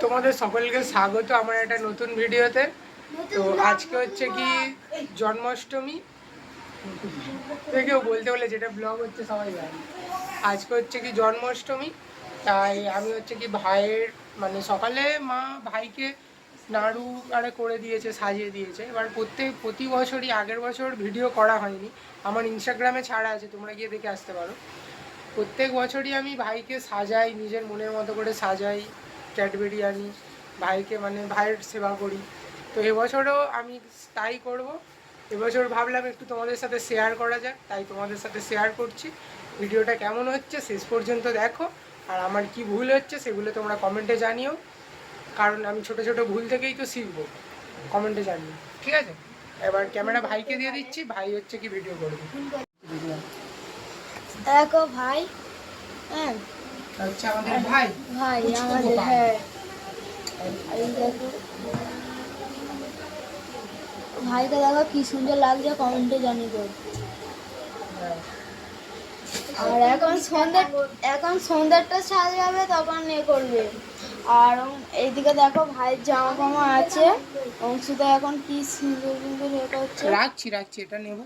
তোমাদের সকলকে স্বাগত আমার একটা নতুন ভিডিওতে। তো আজকে হচ্ছে কি জন্মাষ্টমী, কেউ বলতে বলে যেটা ব্লগ হচ্ছে সবাই জানে। আজকে হচ্ছে কি জন্মাষ্টমী, তাই আমি হচ্ছে কি ভাইয়ের মানে সকালে মা ভাইকে নাড়ু আরে করে দিয়েছে, সাজিয়ে দিয়েছে। এবার প্রতি বছরই আগের বছর ভিডিও করা হয়নি, আমার ইনস্টাগ্রামে ছাড়া আছে, তোমরা গিয়ে দেখে আসতে পারো। প্রত্যেক বছরই আমি ভাইকে সাজাই, নিজের মনের মতো করে সাজাই, ক্যাডবেরি আনি, ভাইকে মানে ভাইয়ের সেবা করি। তো এবছরও আমি তাই করব। এবছর ভাবলাম একটু তোমাদের সাথে শেয়ার করা যাক, তাই তোমাদের সাথে শেয়ার করছি। ভিডিওটা কেমন হচ্ছে শেষ পর্যন্ত দেখো, আর আমার কি ভুল হচ্ছে সেগুলো তোমরা কমেন্টে জানিও, কারণ আমি ছোট ছোট ভুল থেকেই তো শিখবো। কমেন্টে জানিও, ঠিক আছে? এবার ক্যামেরা ভাইকে দিয়ে দিচ্ছি, ভাই হচ্ছে কি ভিডিও করবে। দেখো ভাই, হ্যাঁ আচ্ছা আমাদের ভাই ভাই আমাদের, হ্যাঁ এই দেখো ভাইকে দেখো কি সুন্দর লাগছে, কমেন্টে জানিয়ে দেবো। আর এখন সন্ধ্যাটা সাজাবে, তখন এ করবে। আর এইদিকে দেখো ভাইয়ের জামা কামা আছে, অংশটা এখন কি সুন্দর সুন্দর এটা হচ্ছে। রাখছি এটা নেব।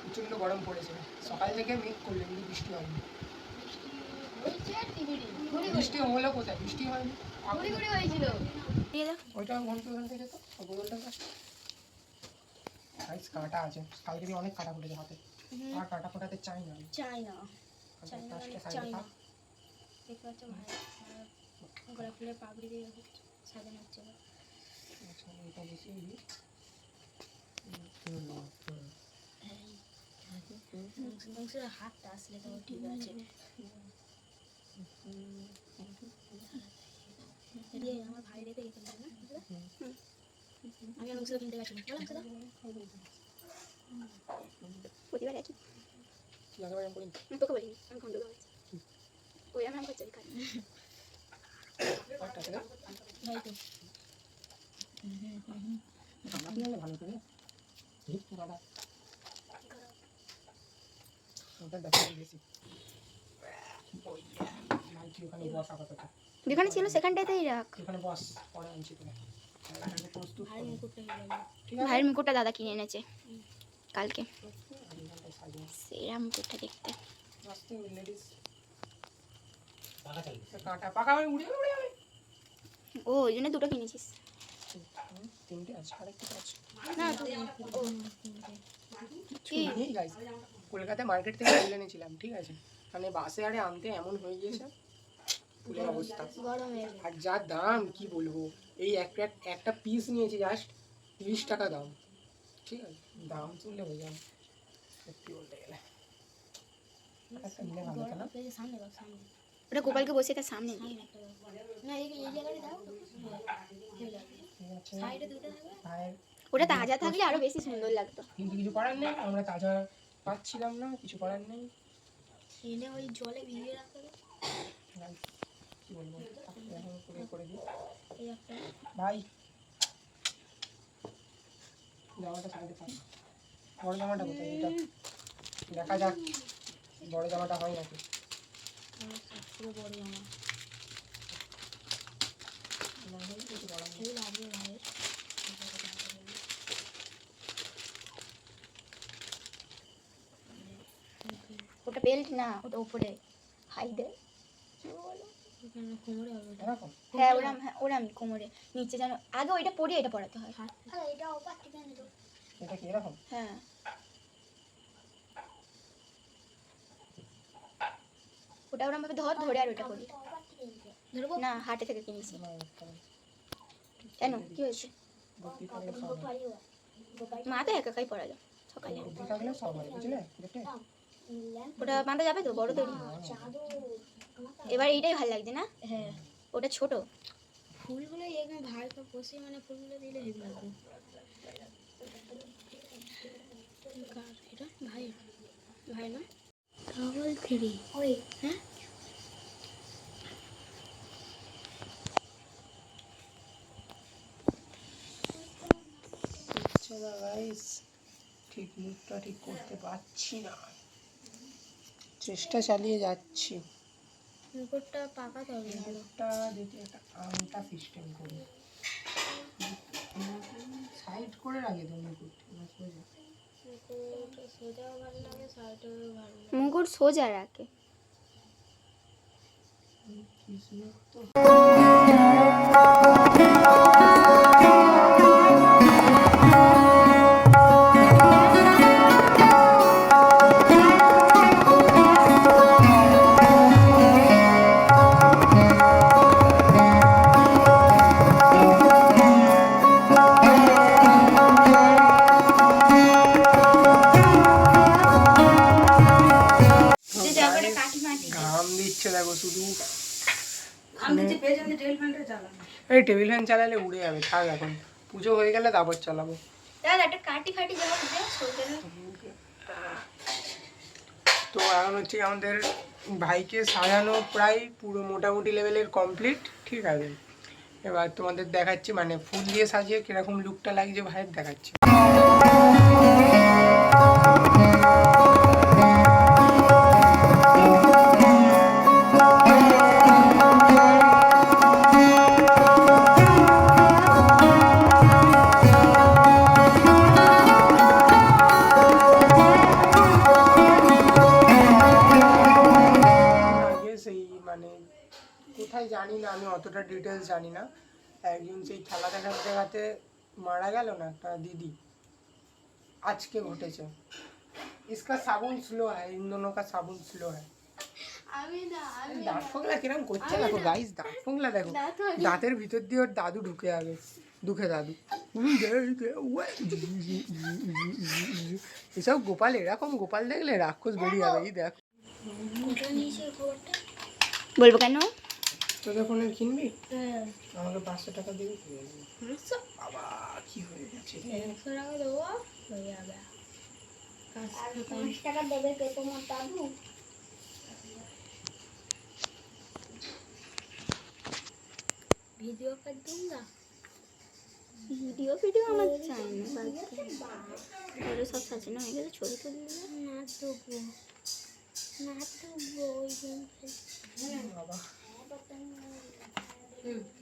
প্রচন্ড গরম পড়েছে, সকাল থেকে মেঘ করলে কিন্তু বৃষ্টি হয়নি। বৃষ্টি হলো কোথায়? বৃষ্টি হয়নি, ওইটা ঘন্টা যেত কাঁটা আছে, কালকে দিয়ে অনেক কাঁটা ফুটেছে হাতে, আর কাঁটা ফোটাতে চাই না গোলাপ ফুলের পাপড়ি দিয়ে সাজানো হচ্ছে। হাতটা আসলে তো ঠিক আছে। আমার ভাই রেখে গেছে না, আমি অংশ কিনতে গেছিলাম, প্রতিবার একই তোকে বলিনি, আমি খন্ড ওই আমি করছি খাই ভালো করে যেখানে ছিল সেখানটাতেই রাখ। ভাইয়ের মুকুটটা দাদা কিনে এনেছে কালকে, সেরা মুকুটটা দেখতে। ও ওই জন্য দুটো কিনেছিস? কলকাতায় মার্কেট থেকে তুলে এনেছিলাম, ঠিক আছে? মানে বাসে আরে আনতে এমন হয়ে গিয়েছে ফুলের অবস্থা, আর যা দাম কি বলবো। এই একটা পিস নিয়েছি জাস্ট 30 টাকা দাম, ঠিক আছে? দাম শুনলে হয়ে যাবে সত্যি বলতে গেলে। ওটা গোপালকে বসে তার সামনে ওটা তাজা থাকলে আরো বেশি সুন্দর লাগতো, কিন্তু কিছু করার নেই, আমরা তাজা পাচ্ছিলাম না, কিছু করার নেই। ওই জলে ভিজিয়ে রাখতে কি বলবো, করে দিই ভাই। জামাটা সাইডে থাক, বড় জামাটা কোথায়? এটা দেখা যাক বড় জামাটা হয় নাকি। বড় জামা ওটা বেল্ট না, ওটা উপরে হাইডে। হ্যাঁ ওরাম, হ্যাঁ ওরাম কোমরে নিচে যেন আগে ওইটা পরিয়ে এটা পরাতে হয়। এটা কি এরকম? হ্যাঁ ওটা ওরকম ভাবে ধরে আর ওটা করবি ধরবো না হাটে থেকে কিনেছি কেন কি হয়েছে মা তো একাই পড়া যায় সকালে ওটা বাঁধা যাবে তো বড় তৈরি এবার এইটাই ভালো লাগছে না হ্যাঁ ওটা ছোট ফুলগুলো একদম ভাইকে বসে মানে ফুলগুলো দিলে হেভি লাগবে এটা ভাই ভাই না ডবল থ্রি ওই হ্যাঁ গাইস ঠিক মুখটা ঠিক করতে পারছি না, চেষ্টা চালিয়ে যাচ্ছি। মুকুটটা পাকাতে হবে ভালো মুখটা দেখি একটা আংটা সিস্টেম করি, সাইড করে রাখি তো মুকুট সোজাও ভালো লাগে সাইডেও ভালো লাগে মুকুট সোজা রাখে ঘাম দিচ্ছে দেখো শুধু, এই টেবিল ফ্যান চালালে উড়ে যাবে, থাক এখন পুজো হয়ে গেলে তারপর চালাবো। একটা কাটি ফাটি যাওয়া তো এখন হচ্ছে আমাদের ভাইকে সাজানো প্রায় পুরো মোটামুটি লেভেলের কমপ্লিট, ঠিক আছে। এবার তোমাদের দেখাচ্ছি মানে ফুল দিয়ে সাজিয়ে কিরকম লুকটা লাগছে ভাইয়ের দেখাচ্ছি। কোথায় জানি না, আমি অতটা ডিটেলস জানি না, একজন সেই খেলা দেখার জায়গাতে মারা গেল না একটা দিদি, আজকে ঘটেছে। इसका साबुन स्लो है, इन दोनों का साबुन स्लो है। দাঁত ফোংলা কিরম করছে দেখো গাইস, দাঁত ফোংলা দেখো, দাঁতের ভিতর দিয়ে ওর দাদু ঢুকে যাবে, দুঃখে দাদু। এসব গোপাল, এরকম গোপাল দেখলে রাক্ষস বেরিয়ে যাবে। এই দেখো বলবো কেন তোদের ফোনে কিনবি, আমাকে 500 টাকা দিবি। বাবা কি হয়ে গেছে, 100 টাকা দেবো হয়ে যাবে। 5 টাকা দেবে কে তোমার দাদু? ভিডিও कर दूंगा, ভিডিও আমার চাই না, ঘরে সব সাজানো হয়ে গেছে, ছবি তুলে না দেবো না দেবো ওই দিন বাবা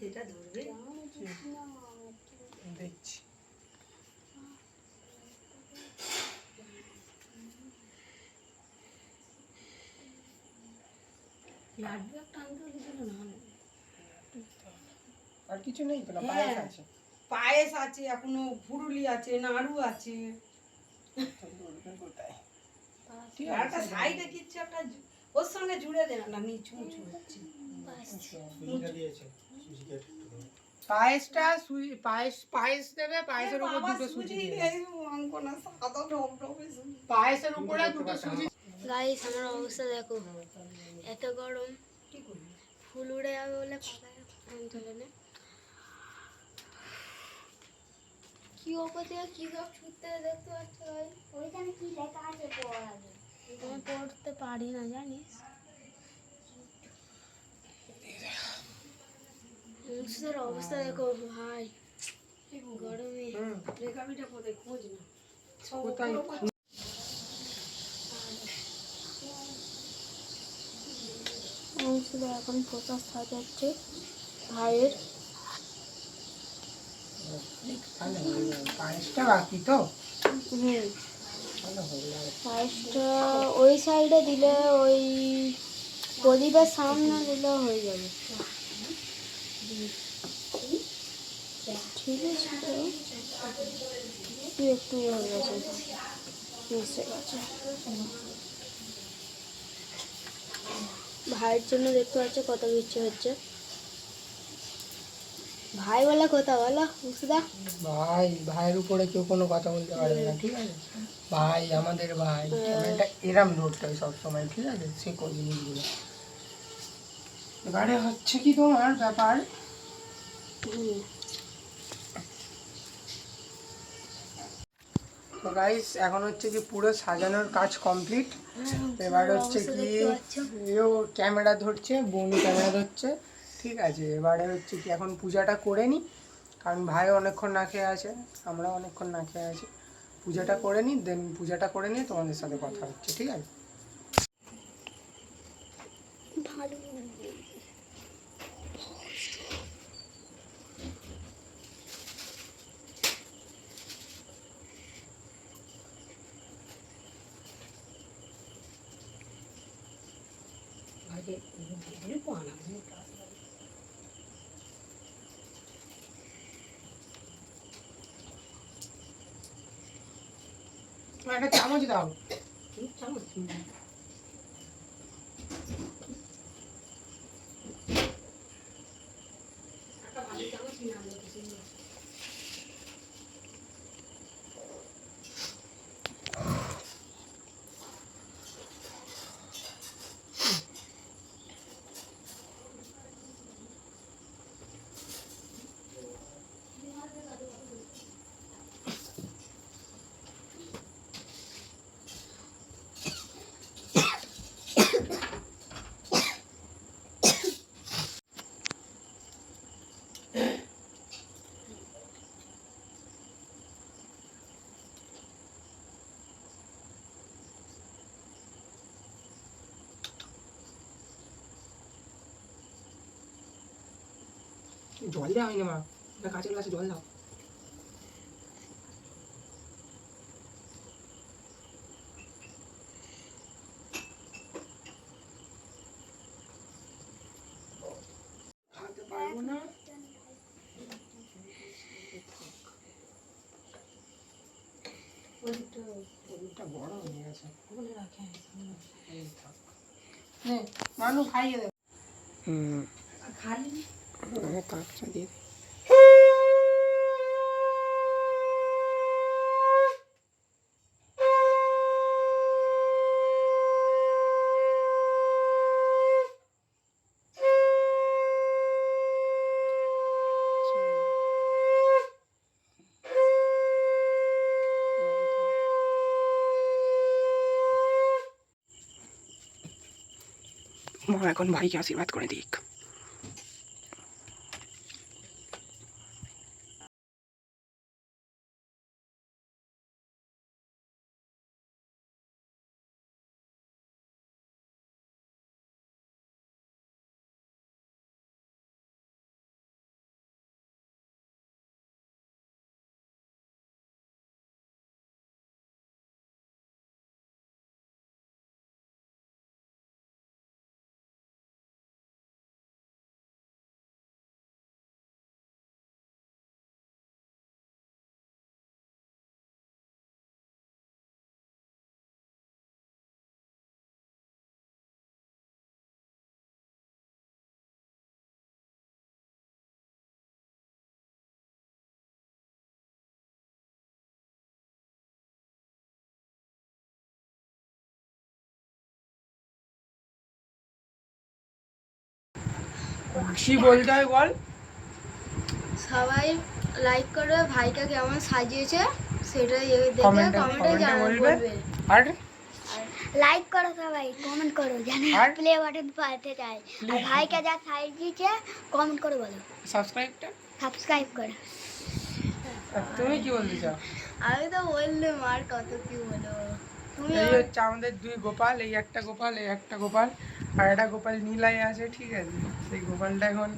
এটা ধরবে দেখছি। লাড্ডু একটা আনতে দিল না, আর কিছু নেই তো, না পায়েস আছে, পায়েস আছে, এখনো ফুরুলি আছে, নাড়ু আছে, ঠিক আর একটা সাইডে কিচ্ছু একটা ওর সঙ্গে জুড়ে দেন না, নিচু উঁচু হচ্ছে। পায়েসটা পায়েস পায়েস দেবে, পায়েসের উপর বাবা দুটো সুজি সুজি দেবে, এই অঙ্ক না সাদা ঢপঢপে সুজি। পায়েসের উপরে দুটো সুজি। গাইস আমার অবস্থা দেখো, এত গরম, ফুল উড়ে যাবে বলে ফ্যান চলে না, কি ওপর থেকে কি সব ছুটতে দেখতে পাচ্ছ ভাই, ওইখানে কি লেখা আছে পড়া যাবে, আমি পড়তে পারি না জানিস, মানুষের অবস্থা দেখো ভাই গরমে। রেখাবিটা কোথায় খোঁজ না, কোথায় শুধু এখন প্রচার সাজাচ্ছে ভাইয়ের, পায়েসটা বাকি তো, পায়েসটা ওই সাইডে দিলে, ওই প্রদীপের সামনে দিলে হয়ে যাবে, ঠিক আছে একটু হয়ে গেছে, মিশে গেছে, ভাইয়ের জন্য দেখতে পাচ্ছ কত বৃষ্টি হচ্ছে। ভাই বলে কথা বলো মুসুদা। ভাইয়ের উপরে কেউ কোনো কথা বলতে পারবে না, ঠিক আছে? ভাই আমাদের ভাই, ক্যামেরাটা এরম ধরতে হয় সবসময়, ঠিক আছে? শেখো জিনিসগুলো। এবারে হচ্ছে কি তোমার ব্যাপার, তো গাইস এখন হচ্ছে কি পুরো সাজানোর কাজ কমপ্লিট। এবার হচ্ছে কি এও ক্যামেরা ধরছে, বোনও ক্যামেরা ধরছে, ঠিক আছে? এবারে হচ্ছে কি এখন পূজাটা করে নিই, কারণ ভাইও অনেকক্ষণ না খেয়ে আছে, আমরাও অনেকক্ষণ না খেয়ে আছি। পূজাটা করে নিই, দেন পূজাটা করে নিয়ে তোমাদের সাথে কথা হচ্ছে, ঠিক আছে? একটা চামচ দাও। জল দেওয়া হয়নি মা, কাঁচের গ্লাসে জল দাও। খাতে পারবো না, বড় হয়ে গেছে। মানু খাইয়ে দেবে। কাপটা দিয়ে মা এখন ভাইকে আশীর্বাদ করে দিক। কি বলতে হয় বল? সবাই লাইক করবে, ভাইটা কেমন সাজিয়েছে সেটা দেখে কমেন্টে কমেন্টে বলবে। আর লাইক করো সবাই, কমেন্ট করো, জানি আর প্লে বাটন পাতে চাই। আর ভাইকে যা সাজিয়েছে কমেন্ট করে বলো, সাবস্ক্রাইবটা সাবস্ক্রাইব করো। তুমি কি বলতে চাও? আমি তো বললাম আর কত কি বলো। তুমি এই হচ্ছে আমাদের দুই গোপাল, এই একটা গোপাল, এই একটা গোপাল, আর একটা গোপাল নীলাই আছে, ঠিক আছে? সেই গোপালটা এখন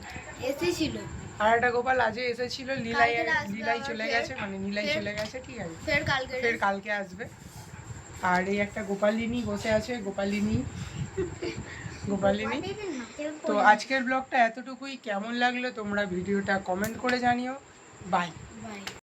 এসেছিল, আর একটা গোপাল আজকে এসেছিল, নীলাই কালকে আসবে নীলাই আবার চলে ফের। গেছে, মানে নীলাই চলে গেছে, ঠিক আছে? ফের কালকে আসবে। আর এই একটা গোপালিনী বসে আছে, গোপালিনী। তো আজকের ব্লগটা এতটুকুই। কেমন লাগলো তোমরা ভিডিওটা কমেন্ট করে জানিও। বাই।